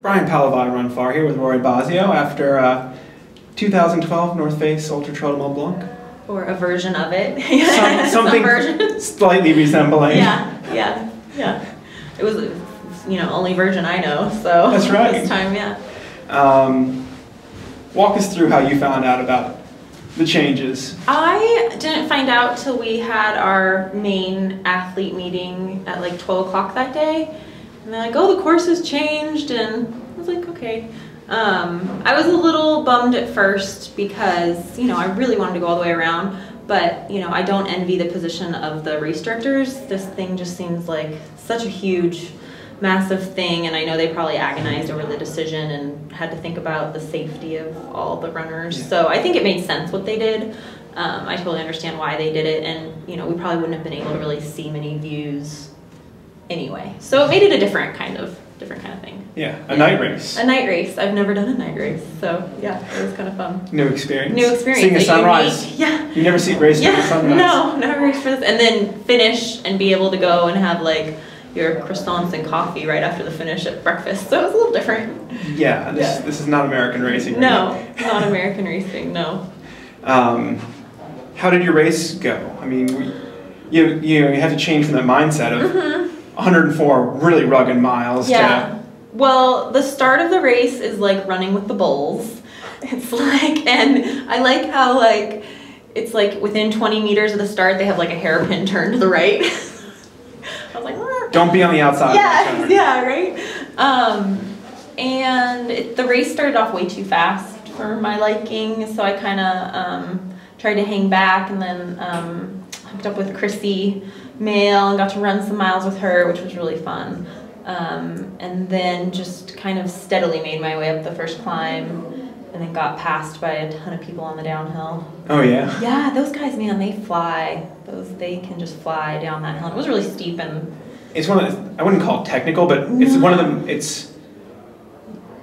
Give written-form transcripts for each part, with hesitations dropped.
Brian Palavai Run Far here with Rory Bosio after 2012 North Face Ultra Trail Mont-Blanc. Or a version of it. Something version. Slightly resembling. Yeah. It was, only version I know, so. That's right. This time, yeah. Walk us through how you found out about the changes. I didn't find out till we had our main athlete meeting at like 12 o'clock that day. And they're like, oh, the course has changed, and I was like, okay. I was a little bummed at first because, I really wanted to go all the way around, but, I don't envy the position of the race directors. This thing just seems like such a huge, massive thing, and I know they probably agonized over the decision and had to think about the safety of all the runners. Yeah. So I think it made sense what they did. I totally understand why they did it, and, we probably wouldn't have been able to really see many views anyway. So it made it a different kind of thing. Yeah, a night race. A night race. I've never done a night race, so yeah, it was kind of fun. New experience. Seeing a sunrise. Yeah. You never see race for the sunrise. No, never race for this. And then finish and be able to go and have like your croissants and coffee right after the finish at breakfast. So it was a little different. Yeah, this is not American racing. No, not American racing. No. How did your race go? I mean, you had to change from that mindset of 104 really rugged miles. Yeah. Well, the start of the race is like running with the bulls. It's like, and I like how like it's like within 20 meters of the start they have like a hairpin turn to the right. I was like, ah. Don't be on the outside. Yeah, right. And the race started off way too fast for my liking, so I kind of tried to hang back, and then hooked up with Chrissy Mail and got to run some miles with her, which was really fun. And then just kind of steadily made my way up the first climb, and then got passed by a ton of people on the downhill. Oh yeah? Yeah, those guys, man, they fly. They can just fly down that hill. It was really steep, and it's one of the, I wouldn't call it technical, but it's one of them. It's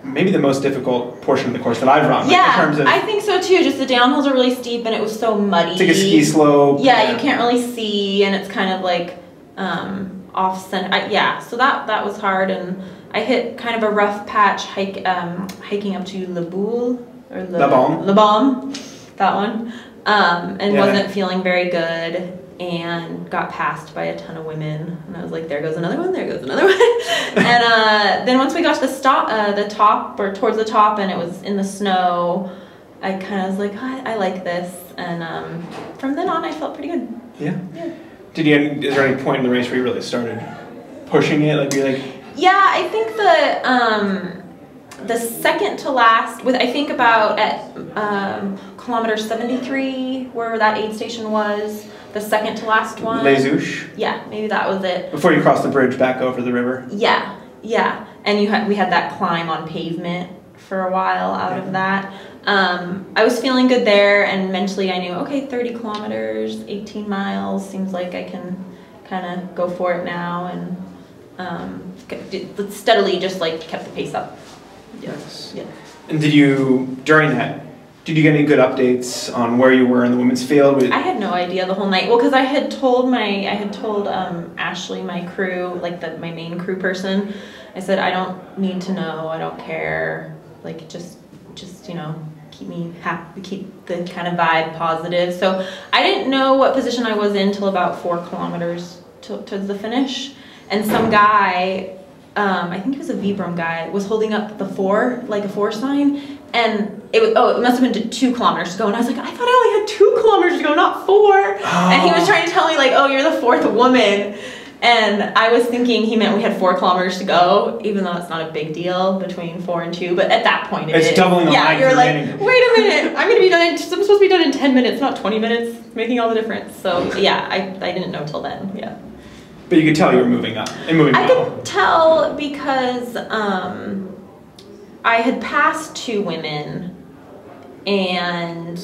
maybe the most difficult portion of the course that I've run. Yeah, in terms of, I think so too. Just the downhills are really steep, and it was so muddy. It's like a ski slope. Yeah, you can't really see, and it's kind of like off center. So that was hard, and I hit kind of a rough patch hiking up to Le Boule or Le Baume, that one, and wasn't feeling very good, and got passed by a ton of women, and I was like, there goes another one, there goes another one. And then once we got to the top, or towards the top, and it was in the snow, I kind of was like, I like this, and from then on I felt pretty good. Yeah. Is there any point in the race where you really started pushing it? Yeah, I think the second to last, I think about at kilometer 73, where that aid station was, the second to last one. Les Ouches? Yeah, maybe that was it. Before you crossed the bridge back over the river? Yeah. And we had that climb on pavement for a while out of that. I was feeling good there, and mentally I knew, okay, 30 kilometers, 18 miles, seems like I can kind of go for it now, and steadily just like kept the pace up. Yes. Yeah. And during that, did you get any good updates on where you were in the women's field? I had no idea the whole night. Well, because I had told Ashley, my crew, like my main crew person, I said, I don't need to know, I don't care, like just keep me happy, keep the kind of vibe positive. So I didn't know what position I was in till about 4 kilometers towards the finish, and some guy, I think he was a Vibram guy, was holding up the 4, like a 4 sign, and it must have been 2 kilometers to go, and I was like, I thought I only had 2 kilometers to go, not 4. Oh. And he was trying to tell me like, oh, you're the 4th woman. And I was thinking he meant we had 4 kilometers to go, even though it's not a big deal between 4 and 2. But at that point, it's doubling the line. Yeah, you're like, wait a minute, I'm supposed to be done in 10 minutes, not 20 minutes, making all the difference. So yeah, I didn't know till then. Yeah. But you could tell you were moving up and moving well. I could tell because I had passed 2 women, and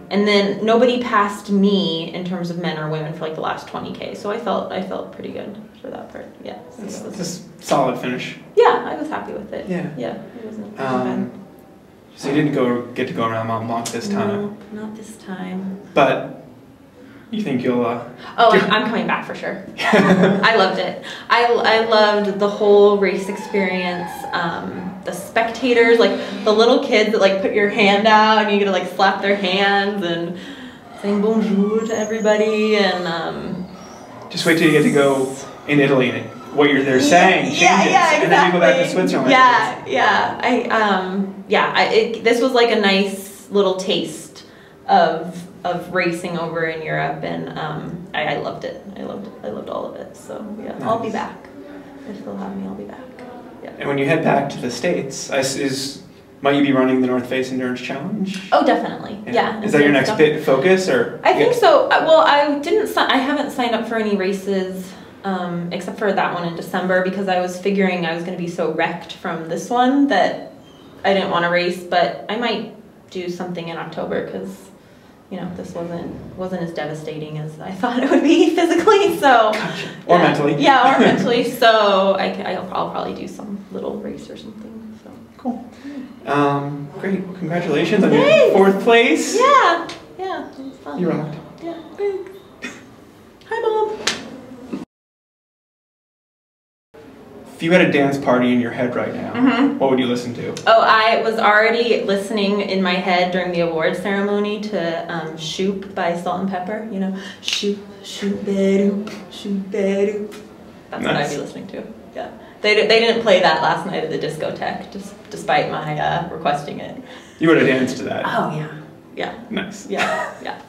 then nobody passed me in terms of men or women for like the last 20K. So I felt pretty good for that part. Yeah. So it's a solid finish. Yeah, I was happy with it. Yeah. Yeah, it wasn't bad. So you didn't get to go around Mont-Blanc this time? No, not this time. But You think you'll? Oh, I'm coming back for sure. I loved it. I loved the whole race experience. The spectators, like the little kids that like put your hand out and you get to like slap their hands and saying bonjour to everybody, and just wait till you get to go in Italy and what they're saying changes, exactly. and then you go back to Switzerland. This was like a nice little taste of racing over in Europe, and I loved it. I loved all of it. So yeah, nice. I'll be back if they'll have me. I'll be back. Yeah. And when you head back to the States, might you be running the North Face Endurance Challenge? Oh, definitely. Yeah. Is that your next bit focus, or? I think so. Well, I haven't signed up for any races except for that one in December, because I was figuring I was going to be so wrecked from this one that I didn't want to race. But I might do something in October, because this wasn't as devastating as I thought it would be physically. So gotcha. Or mentally. Yeah, or mentally. So I'll probably do some little race or something. So cool. Great. Well, congratulations on your 4th place. Yeah. It was fun. You rocked. Yeah. Thanks. Hi, Mom. If you had a dance party in your head right now, what would you listen to? Oh, I was already listening in my head during the awards ceremony to Shoop by Salt and Pepper. Shoop, shoop, ba-doop, shoop, ba-doop. That's nice. What I'd be listening to. Yeah. They didn't play that last night at the discotheque, despite my requesting it. You would have danced to that. Oh, yeah. Yeah. Nice. Yeah.